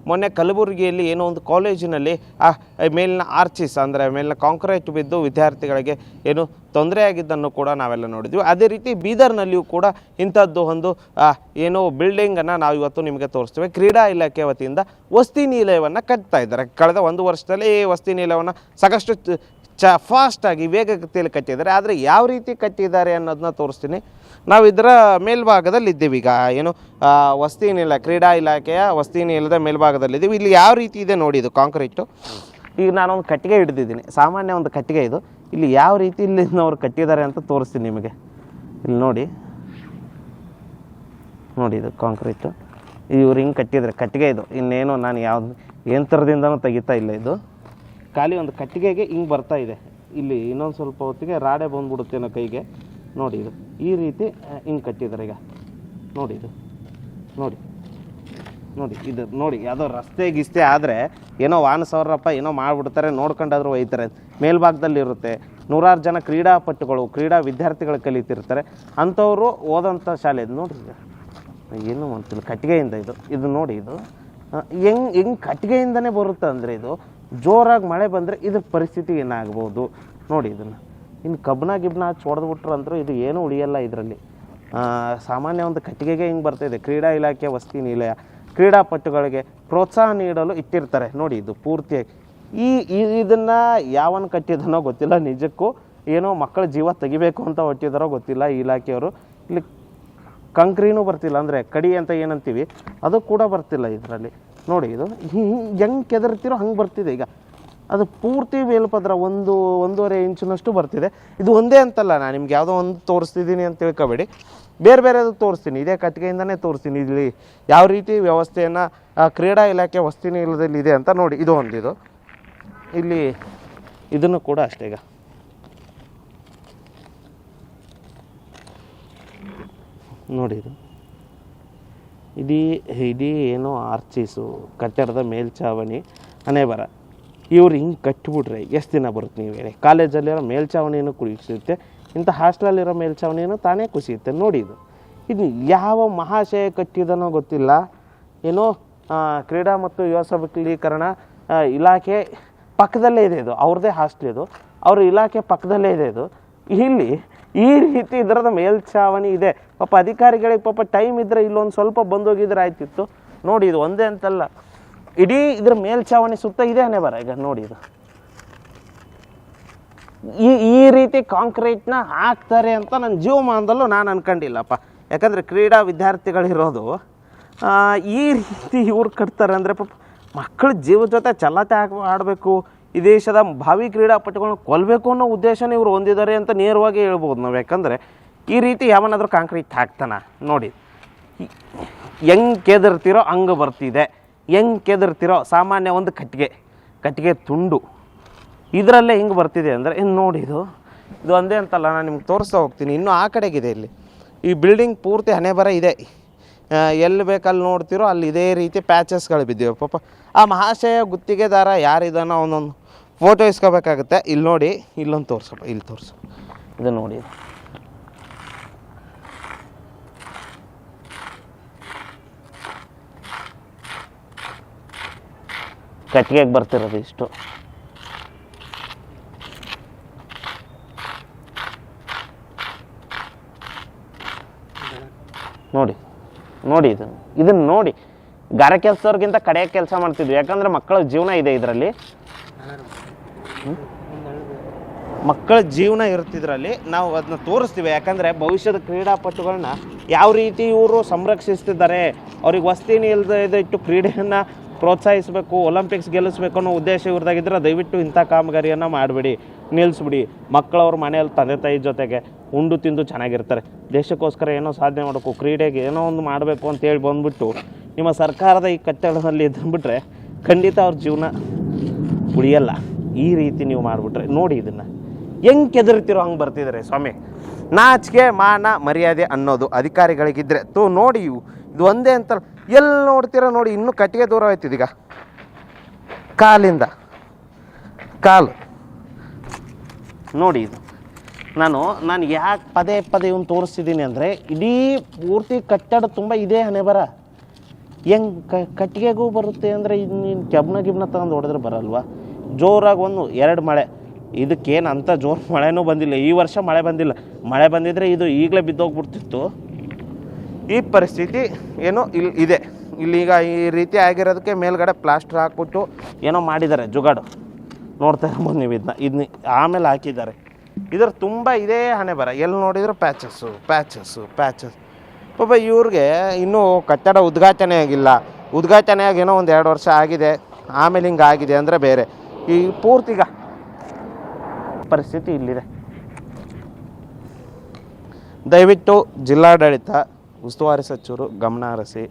ಮೊನ್ನೆ ಕಲಬುರಗಿಯಲ್ಲಿ ಏನೋ ಒಂದು ಕಾಲೇಜಿನಲ್ಲಿ ಮೇಲಿನ ಆರ್ಚಿಸ್ ಅಂದರೆ ಮೇಲಿನ ಕಾಂಕ್ರೀಟ್ ಬಿದ್ದು ವಿದ್ಯಾರ್ಥಿಗಳಿಗೆ ಏನು ತೊಂದರೆ ಆಗಿದ್ದನ್ನು ಕೂಡ ನಾವೆಲ್ಲ ನೋಡಿದ್ವಿ. ಅದೇ ರೀತಿ ಬೀದರ್ನಲ್ಲಿಯೂ ಕೂಡ ಇಂಥದ್ದು ಒಂದು ಏನೋ ಬಿಲ್ಡಿಂಗನ್ನು ನಾವು ಇವತ್ತು ನಿಮಗೆ ತೋರಿಸ್ತೇವೆ. ಕ್ರೀಡಾ ಇಲಾಖೆ ವತಿಯಿಂದ ವಸತಿ ನಿಲಯವನ್ನು ಕಟ್ತಾ ಇದ್ದಾರೆ. ಕಳೆದ 1 ವರ್ಷದಲ್ಲಿ ಈ ವಸತಿ ನಿಲಯವನ್ನು ಸಾಕಷ್ಟು ಫಾಸ್ಟಾಗಿ ವೇಗಗತಿಯಲ್ಲಿ ಕಟ್ಟಿದ್ದಾರೆ. ಆದರೆ ಯಾವ ರೀತಿ ಕಟ್ಟಿದ್ದಾರೆ ಅನ್ನೋದನ್ನ ತೋರಿಸ್ತೀನಿ. ನಾವು ಇದರ ಮೇಲ್ಭಾಗದಲ್ಲಿ ಇದ್ದೀವಿ. ಈಗ ಏನು ವಸತಿ ನಿಲಯ, ಕ್ರೀಡಾ ಇಲಾಖೆಯ ವಸತಿ ನಿಲಯದ ಮೇಲ್ಭಾಗದಲ್ಲಿದ್ದೀವಿ. ಇಲ್ಲಿ ಯಾವ ರೀತಿ ಇದೆ ನೋಡಿ, ಇದು ಕಾಂಕ್ರೀಟು. ಈಗ ನಾನೊಂದು ಕಟ್ಟಿಗೆ ಹಿಡಿದಿದ್ದೀನಿ, ಸಾಮಾನ್ಯ ಒಂದು ಕಟ್ಟಿಗೆ ಇದು. ಇಲ್ಲಿ ಯಾವ ರೀತಿ ಇಲ್ಲಿ ಅವ್ರು ಕಟ್ಟಿದ್ದಾರೆ ಅಂತ ತೋರಿಸ್ತೀನಿ ನಿಮಗೆ. ಇಲ್ಲಿ ನೋಡಿ ಇದು ಕಾಂಕ್ರೀಟು. ಇವ್ರು ಹಿಂಗೆ ಕಟ್ಟಿದ್ದಾರೆ, ಕಟ್ಟಿಗೆ ಇದು. ಇನ್ನೇನು ನಾನು ಯಾವ್ದು ಯಂತ್ರದಿಂದನೂ ತೆಗಿತಾ ಇಲ್ಲ. ಇದು ಖಾಲಿ ಒಂದು ಕಟ್ಟಿಗೆಗೆ ಹಿಂಗೆ ಬರ್ತಾ ಇದೆ. ಇಲ್ಲಿ ಇನ್ನೊಂದು ಸ್ವಲ್ಪ ಹೊತ್ತಿಗೆ ರಾಡೆ ಬಂದ್ಬಿಡುತ್ತೇನೋ ಕೈಗೆ. ನೋಡಿ ಇದು ಈ ರೀತಿ ಹಿಂಗೆ ಕಟ್ಟಿದ್ದಾರೆ. ಈಗ ನೋಡಿ ಇದು ಇದು ನೋಡಿ ಯಾವುದೋ ರಸ್ತೆ ಗಿಸ್ತೆ ಆದರೆ ಏನೋ ವಾಹನ ಸೌರಪ್ಪ ಏನೋ ಮಾಡಿಬಿಡ್ತಾರೆ, ನೋಡ್ಕೊಂಡಾದ್ರೂ ಒಯ್ತಾರೆ. ಮೇಲ್ಭಾಗದಲ್ಲಿ ಇರುತ್ತೆ. 100 ಜನ ಕ್ರೀಡಾಪಟುಗಳು, ಕ್ರೀಡಾ ವಿದ್ಯಾರ್ಥಿಗಳು ಕಲಿತಿರ್ತಾರೆ. ಅಂಥವರು ಓದೋಂಥ ಶಾಲೆ ಇದು. ನೋಡಿರಿ ಏನು ಅಂತಿಲ್ಲ, ಕಟ್ಟಿಗೆಯಿಂದ ಇದು ನೋಡಿ. ಇದು ಹೆಂಗೆ ಕಟ್ಟಿಗೆಯಿಂದನೇ ಬರುತ್ತೆ ಅಂದರೆ, ಇದು ಜೋರಾಗಿ ಮಳೆ ಬಂದರೆ ಇದ್ರ ಪರಿಸ್ಥಿತಿ ಏನಾಗ್ಬೋದು ನೋಡಿ. ಇದನ್ನು ಇನ್ನು ಕಬ್ಬನ ಹಚ್ಚಿ ಹೊಡೆದ್ಬಿಟ್ರು ಅಂದರೂ ಇದು ಏನೂ ಉಳಿಯಲ್ಲ ಇದರಲ್ಲಿ. ಸಾಮಾನ್ಯ ಒಂದು ಕಟ್ಟಿಗೆಗೆ ಹಿಂಗೆ ಬರ್ತಾಯಿದೆ. ಕ್ರೀಡಾ ಇಲಾಖೆ ವಸತಿ ನಿಲಯ ಕ್ರೀಡಾಪಟುಗಳಿಗೆ ಪ್ರೋತ್ಸಾಹ ನೀಡಲು ಇಟ್ಟಿರ್ತಾರೆ ನೋಡಿ. ಇದು ಪೂರ್ತಿಯಾಗಿ ಇದನ್ನು ಯಾವನು ಕಟ್ಟಿದನೋ ಗೊತ್ತಿಲ್ಲ. ನಿಜಕ್ಕೂ ಏನೋ ಮಕ್ಕಳ ಜೀವ ತೆಗಿಬೇಕು ಅಂತ ಹೊಟ್ಟಿದಾರೋ ಗೊತ್ತಿಲ್ಲ ಈ ಇಲಾಖೆಯವರು. ಇಲ್ಲಿ ಕಂಕ್ರೀನೂ ಬರ್ತಿಲ್ಲ, ಅಂದರೆ ಕಡಿ ಅಂತ ಏನಂತೀವಿ ಅದು ಕೂಡ ಬರ್ತಿಲ್ಲ ಇದರಲ್ಲಿ. ನೋಡಿ ಇದು ಹೆಂಗೆ ಕೆದರ್ತಿರೋ ಹಂಗೆ ಬರ್ತಿದೆ. ಈಗ ಅದು ಪೂರ್ತಿ ಮೇಲ್ಪದ್ರ 1.5 ಇಂಚಿನಷ್ಟು ಬರ್ತಿದೆ. ಇದು ಒಂದೇ ಅಂತಲ್ಲ, ನಾನು ನಿಮ್ಗೆ ಯಾವುದೋ ಒಂದು ತೋರಿಸ್ತಿದ್ದೀನಿ ಅಂತ ತಿಳ್ಕೊಬೇಡಿ, ಬೇರೆ ಬೇರೆದು ತೋರಿಸ್ತೀನಿ. ಇದೇ ಕಟ್ಟಿಗೆಯಿಂದನೇ ತೋರಿಸ್ತೀನಿ ಇಲ್ಲಿ ಯಾವ ರೀತಿ ವ್ಯವಸ್ಥೆಯನ್ನು ಕ್ರೀಡಾ ಇಲಾಖೆ ವಸತಿ ನಿಲಯದಲ್ಲಿ ಇದೆ ಅಂತ ನೋಡಿ. ಇದು ಒಂದಿದು ಇಲ್ಲಿ ಇದನ್ನು ಕೂಡ ಅಷ್ಟೇ. ಈಗ ನೋಡಿ ಇಡೀ ಏನೋ ಆರ್ಚಿಸು, ಕಟ್ಟಡದ ಮೇಲ್ಛಾವಣಿ, ಹಣೆ ಬರ. ಇವ್ರು ಹಿಂಗೆ ಕಟ್ಟಿಬಿಟ್ರೆ ಎಷ್ಟು ದಿನ ಬರುತ್ತೆ ನೀವು ಹೇಳಿ? ಕಾಲೇಜಲ್ಲಿರೋ ಮೇಲ್ಛಾವಣಿಯನ್ನು ಕುಸಿಯುತ್ತೆ, ಇಂಥ ಹಾಸ್ಟೆಲಲ್ಲಿರೋ ಮೇಲ್ಛಾವಣಿಯನ್ನು ತಾನೇ ಕುಸಿಯುತ್ತೆ ನೋಡಿ. ಇದು ಯಾವ ಮಹಾಶಯ ಕಟ್ಟಿದನೋ ಗೊತ್ತಿಲ್ಲ. ಏನೋ ಕ್ರೀಡಾ ಮತ್ತು ಯುವ ಸಬಲೀಕರಣ ಇಲಾಖೆ ಪಕ್ಕದಲ್ಲೇ ಇದೆ. ಇದು ಅವ್ರದ್ದೇ ಹಾಸ್ಟೆಲ್, ಇದು ಅವ್ರ ಇಲಾಖೆ ಪಕ್ಕದಲ್ಲೇ ಇದೆ. ಇದು ಇಲ್ಲಿ ಈ ರೀತಿ ಇದರದ ಮೇಲ್ಛಾವಣಿ ಇದೆ. ಪಾಪ ಅಧಿಕಾರಿಗಳಿಗೆ ಪಾಪ ಟೈಮ್ ಇದ್ದರೆ ಇಲ್ಲೊಂದು ಸ್ವಲ್ಪ ಬಂದೋಗಿದ್ರೆ ಆಯ್ತಿತ್ತು ನೋಡಿ. ಇದು ಒಂದೇ ಅಂತಲ್ಲ, ಇಡೀ ಇದ್ರ ಮೇಲ್ಛಾವಣಿ ಸುತ್ತ ಇದೆ ಹಣೆ ಬರ. ಈಗ ನೋಡಿ ಇದು ಈ ರೀತಿ ಕಾಂಕ್ರೀಟ್ನ ಹಾಕ್ತಾರೆ ಅಂತ ನನ್ನ ಜೀವಮಾನದಲ್ಲೂ ನಾನು ಅನ್ಕೊಂಡಿಲ್ಲಪ್ಪ. ಯಾಕಂದರೆ ಕ್ರೀಡಾ ವಿದ್ಯಾರ್ಥಿಗಳಿರೋದು ಈ ರೀತಿ ಇವ್ರು ಕಟ್ತಾರೆ ಅಂದರೆ ಪಾಪ ಮಕ್ಕಳ ಜೀವದ ಜೊತೆ ಚಲತೆ ಆಡಬೇಕು, ಈ ದೇಶದ ಭಾವಿ ಕ್ರೀಡಾಪಟುಗಳನ್ನ ಕೊಲ್ಲಬೇಕು ಅನ್ನೋ ಉದ್ದೇಶನೇ ಇವರು ಹೊಂದಿದ್ದಾರೆ ಅಂತ ನೇರವಾಗಿ ಹೇಳ್ಬೋದು ನಾವು. ಯಾಕಂದರೆ ಈ ರೀತಿ ಯಾವನಾದರೂ ಕಾಂಕ್ರೀಟ್ ಹಾಕ್ತಾನ ನೋಡಿ. ಹೆಂಗೆ ಕೆದರ್ತಿರೋ ಹಂಗೆ ಬರ್ತಿದೆ. ಹೆಂಗೆ ಕೆದರ್ತಿರೋ ಸಾಮಾನ್ಯ ಒಂದು ಕಟ್ಟಿಗೆ ತುಂಡು ಇದರಲ್ಲೇ ಹಿಂಗೆ ಬರ್ತಿದೆ ಅಂದರೆ ಇನ್ನು ನೋಡಿ. ಇದು ಒಂದೇ ಅಂತಲ್ಲ, ನಾನು ನಿಮ್ಗೆ ತೋರಿಸ್ತಾ ಹೋಗ್ತೀನಿ. ಇನ್ನೂ ಆ ಕಡೆಗಿದೆ. ಇಲ್ಲಿ ಈ ಬಿಲ್ಡಿಂಗ್ ಪೂರ್ತಿ ಹಣೆ ಬರ ಇದೆ. ಎಲ್ಲಿ ಬೇಕಲ್ಲಿ ನೋಡ್ತಿರೋ ಅಲ್ಲಿ ಇದೇ ರೀತಿ ಪ್ಯಾಚಸ್ಗಳು ಬಿದ್ದಿವೆ. ಪಾಪ ಆ ಮಹಾಶಯ ಗುತ್ತಿಗೆದಾರ ಯಾರಿದಾನೋ ಅವನೊಂದು ಫೋಟೋ ಇಸ್ಕೋಬೇಕಾಗುತ್ತೆ. ಇಲ್ಲಿ ನೋಡಿ, ಇಲ್ಲೊಂದು ತೋರಿಸಪ್ಪ, ಇಲ್ಲಿ ತೋರಿಸು. ಇದು ನೋಡಿ, ಕಟ್ಟಿಗೆಗೆ ಬರ್ತಿರೋದು ಇಷ್ಟು. ನೋಡಿ ಇದನ್ನು ನೋಡಿ. ಗಾರೆ ಕೆಲಸದವ್ರಿಗಿಂತ ಕಡೆ ಕೆಲಸ ಮಾಡ್ತಿದ್ವಿ. ಯಾಕಂದರೆ ಮಕ್ಕಳ ಜೀವನ ಇದೆ ಇದರಲ್ಲಿ, ಮಕ್ಕಳ ಜೀವನ ಇರ್ತಿದ್ರಲ್ಲಿ ನಾವು ಅದನ್ನ ತೋರಿಸ್ತೀವಿ. ಯಾಕಂದರೆ ಭವಿಷ್ಯದ ಕ್ರೀಡಾಪಟುಗಳನ್ನ ಯಾವ ರೀತಿ ಇವರು ಸಂರಕ್ಷಿಸ್ತಿದ್ದಾರೆ, ಅವ್ರಿಗೆ ವಸತಿ ನಿಲಯದ ಇಟ್ಟು ಕ್ರೀಡೆಯನ್ನು ಪ್ರೋತ್ಸಾಹಿಸಬೇಕು, ಒಲಿಂಪಿಕ್ಸ್ ಗೆಲ್ಲಿಸ್ಬೇಕು ಅನ್ನೋ ಉದ್ದೇಶ ಇವ್ರದಾಗಿದ್ದರೆ ದಯವಿಟ್ಟು ಇಂಥ ಕಾಮಗಾರಿಯನ್ನು ಮಾಡಿಬಿಡಿ, ನಿಲ್ಲಿಸ್ಬಿಡಿ. ಮಕ್ಕಳವ್ರ ಮನೆಯಲ್ಲಿ ತಂದೆ ತಾಯಿ ಜೊತೆಗೆ ಉಂಡು ತಿಂದು ಚೆನ್ನಾಗಿರ್ತಾರೆ. ದೇಶಕ್ಕೋಸ್ಕರ ಏನೋ ಸಾಧನೆ ಮಾಡಬೇಕು, ಕ್ರೀಡೆಗೆ ಏನೋ ಒಂದು ಮಾಡಬೇಕು ಅಂತೇಳಿ ಬಂದುಬಿಟ್ಟು ನಿಮ್ಮ ಸರ್ಕಾರದ ಈ ಕಟ್ಟಡದಲ್ಲಿ ಇದ್ಬಿಟ್ರೆ ಖಂಡಿತ ಅವ್ರ ಜೀವನ ಉಳಿಯಲ್ಲ. ಈ ರೀತಿ ನೀವು ಮಾಡಿಬಿಟ್ರೆ ನೋಡಿ, ಇದನ್ನು ಹೆಂಗೆ ಕೆದರ್ತಿರೋ ಹಂಗೆ ಬರ್ತಿದ್ದಾರೆ ಸ್ವಾಮಿ. ನಾಚಿಕೆ ಮಾನ ಮರ್ಯಾದೆ ಅನ್ನೋದು ಅಧಿಕಾರಿಗಳಿಗಿದ್ರೆ ನೋಡಿ. ಇದು ಒಂದೇ ಅಂತ ಎಲ್ಲಿ ನೋಡ್ತೀರ ನೋಡಿ, ಇನ್ನೂ ಕಟ್ಟಿಗೆ ದೂರ ಆಯ್ತಿದೆ. ಈಗ ಕಾಲು ನೋಡಿ. ಇದು ನಾನು ಯಾಕೆ ಪದೇ ಇವನು ತೋರಿಸ್ತಿದ್ದೀನಿ ಅಂದರೆ, ಇಡೀ ಪೂರ್ತಿ ಕಟ್ಟಡ ತುಂಬ ಇದೇ ಹಣೆ ಬರ. ಹೆಂಗೆ ಕಟ್ಟಿಗೆಗೂ ಬರುತ್ತೆ ಅಂದರೆ ನೀನು ಗಿಬ್ನ ತಗೊಂಡು ಹೊಡೆದ್ರೆ ಬರಲ್ವಾ? ಜೋರಾಗಿ 1-2 ಮಳೆ, ಇದಕ್ಕೇನು ಅಂಥ ಜೋರು ಮಳೆನೂ ಬಂದಿಲ್ಲ. ಈ ವರ್ಷ ಮಳೆ ಬಂದಿಲ್ಲ. ಮಳೆ ಬಂದಿದ್ದರೆ ಇದು ಈಗಲೇ ಬಿದ್ದೋಗ್ಬಿಡ್ತಿತ್ತು. ಈ ಪರಿಸ್ಥಿತಿ ಏನೋ ಇಲ್ಲಿ ಇದೆ. ಇಲ್ಲೀಗ ಈ ರೀತಿ ಆಗಿರೋದಕ್ಕೆ ಮೇಲ್ಗಡೆ ಪ್ಲಾಸ್ಟರ್ ಹಾಕ್ಬಿಟ್ಟು ಏನೋ ಮಾಡಿದ್ದಾರೆ ಜುಗಾಡು. ನೋಡ್ತಾ ಇರ್ಬೋದು ನೀವು ಇದನ್ನ ಆಮೇಲೆ ಹಾಕಿದ್ದಾರೆ. ಇದರ ತುಂಬ ಇದೇ ಹಣೆ ಬರ, ಎಲ್ಲಿ ನೋಡಿದ್ರು ಪ್ಯಾಚಸ್ಸು. ಪಾಪ ಇವ್ರಿಗೆ ಇನ್ನೂ ಕಟ್ಟಡ ಉದ್ಘಾಟನೆ ಆಗಿಲ್ಲ. ಉದ್ಘಾಟನೆ ಆಗಿ ಏನೋ 1-2 ವರ್ಷ ಆಗಿದೆ, ಆಮೇಲೆ ಹಿಂಗೆ ಆಗಿದೆ ಅಂದರೆ ಬೇರೆ. ಈ ಪೂರ್ತಿಗ ಪರಿಸ್ಥಿತಿ ಇಲ್ಲಿದೆ. ದಯವಿಟ್ಟು ಜಿಲ್ಲಾಡಳಿತ, ಉಸ್ತುವಾರಿ ಸಚಿವರು ಗಮನ ಹರಿಸಿ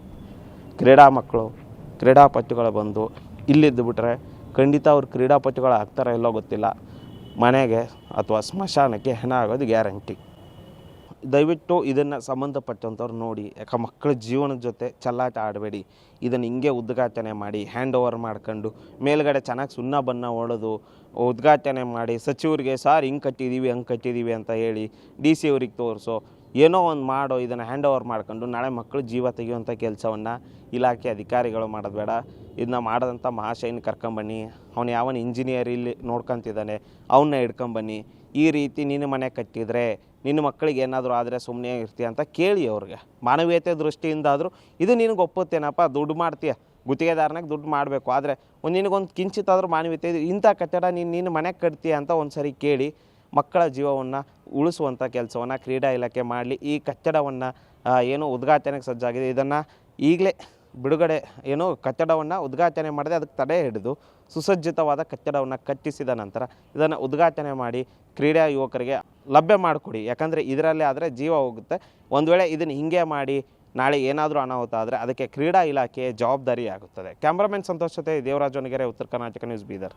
ಕ್ರೀಡಾಪಟುಗಳು ಬಂದು ಇಲ್ಲಿದ್ದು ಬಿಟ್ರೆ ಖಂಡಿತ ಅವ್ರು ಕ್ರೀಡಾಪಟುಗಳು ಆಗ್ತಾರೋ ಇಲ್ಲೋ ಗೊತ್ತಿಲ್ಲ, ಮನೆಗೆ ಅಥವಾ ಸ್ಮಶಾನಕ್ಕೆ ಹೆಣ ಆಗೋದು ಗ್ಯಾರಂಟಿ. ದಯವಿಟ್ಟು ಇದನ್ನು ಸಂಬಂಧಪಟ್ಟಂಥವ್ರು ನೋಡಿ. ಯಾಕೆ ಮಕ್ಕಳ ಜೀವನದ ಜೊತೆ ಚೆಲ್ಲಾಟ ಆಡಬೇಡಿ. ಇದನ್ನು ಹಿಂಗೆ ಉದ್ಘಾಟನೆ ಮಾಡಿ ಹ್ಯಾಂಡ್ ಓವರ್ ಮಾಡ್ಕೊಂಡು ಮೇಲ್ಗಡೆ ಚೆನ್ನಾಗಿ ಸುಣ್ಣ ಬಣ್ಣ ಹೊಡೆದು ಉದ್ಘಾಟನೆ ಮಾಡಿ ಸಚಿವರಿಗೆ ಸಾರ್ ಹಿಂಗೆ ಕಟ್ಟಿದ್ದೀವಿ ಹಂಗೆ ಕಟ್ಟಿದ್ದೀವಿ ಅಂತ ಹೇಳಿ DC ಅವ್ರಿಗೆ ತೋರಿಸೋ ಏನೋ ಒಂದು ಮಾಡೋ. ಇದನ್ನು ಹ್ಯಾಂಡ್ ಓವರ್ ಮಾಡ್ಕೊಂಡು ನಾಳೆ ಮಕ್ಕಳು ಜೀವ ತೆಗೆಯುವಂಥ ಕೆಲಸವನ್ನು ಇಲಾಖೆ ಅಧಿಕಾರಿಗಳು ಮಾಡೋದು ಬೇಡ. ಇದನ್ನ ಮಾಡೋದಂಥ ಮಹಾಶಯನ ಕರ್ಕೊಂಬನ್ನಿ. ಅವನು ಯಾವನು ಇಂಜಿನಿಯರ್ ಇಲ್ಲಿ ನೋಡ್ಕೊತಿದ್ದಾನೆ ಅವನ್ನ ಹಿಡ್ಕೊಂಬನ್ನಿ. ಈ ರೀತಿ ನಿನ್ನ ಮನೆ ಕಟ್ಟಿದರೆ ನಿನ್ನ ಮಕ್ಕಳಿಗೆ ಏನಾದರೂ ಆದರೆ ಸುಮ್ಮನೆ ಇರ್ತೀಯ ಅಂತ ಕೇಳಿ ಅವ್ರಿಗೆ. ಮಾನವೀಯತೆ ದೃಷ್ಟಿಯಿಂದಾದರೂ ಇದು ನಿನಗೆ ಒಪ್ಪುತ್ತೇನಪ್ಪ, ದುಡ್ಡು ಮಾಡ್ತೀಯ, ಗುತ್ತಿಗೆದಾರನಾಗ ದುಡ್ಡು ಮಾಡಬೇಕು, ಆದರೆ ನಿನಗೊಂದು ಕಿಂಚಿತ್ತಾದರೂ ಮಾನವೀಯತೆ ಇದೆ, ಇಂಥ ಕಟ್ಟಡ ನಿನ್ನ ಮನೆಗೆ ಕಟ್ತೀಯ ಅಂತ ಒಂದು ಸರಿ ಕೇಳಿ ಮಕ್ಕಳ ಜೀವವನ್ನು ಉಳಿಸುವಂಥ ಕೆಲಸವನ್ನು ಕ್ರೀಡಾ ಇಲಾಖೆ ಮಾಡಲಿ. ಈ ಕಟ್ಟಡವನ್ನು ಏನೋ ಉದ್ಘಾಟನೆಗೆ ಸಜ್ಜಾಗಿದೆ, ಇದನ್ನು ಈಗಲೇ ಬಿಡುಗಡೆ ಏನೋ ಕಟ್ಟಡವನ್ನು ಉದ್ಘಾಟನೆ ಮಾಡದೆ ಅದಕ್ಕೆ ತಡೆ ಹಿಡಿದು ಸುಸಜ್ಜಿತವಾದ ಕಟ್ಟಡವನ್ನು ಕಟ್ಟಿಸಿದ ನಂತರ ಇದನ್ನು ಉದ್ಘಾಟನೆ ಮಾಡಿ ಕ್ರೀಡಾ ಯುವಕರಿಗೆ ಲಭ್ಯ ಮಾಡಿಕೊಡಿ. ಯಾಕಂದರೆ ಇದರಲ್ಲೇ ಆದರೆ ಜೀವ ಹೋಗುತ್ತೆ. ಒಂದು ವೇಳೆ ಇದನ್ನು ಹಿಂಗೆ ಮಾಡಿ ನಾಳೆ ಏನಾದರೂ ಅನಾಹುತ ಆದರೆ ಅದಕ್ಕೆ ಕ್ರೀಡಾ ಇಲಾಖೆಯ ಜವಾಬ್ದಾರಿ ಆಗುತ್ತದೆ. ಕ್ಯಾಮ್ರಾಮನ್ ಸಂತೋಷ್ ಜೊತೆ ದೇವರಾಜ್ ಒಣಗೆರೆ, ಉತ್ತರ ಕರ್ನಾಟಕ ನ್ಯೂಸ್, ಬೀದರ್.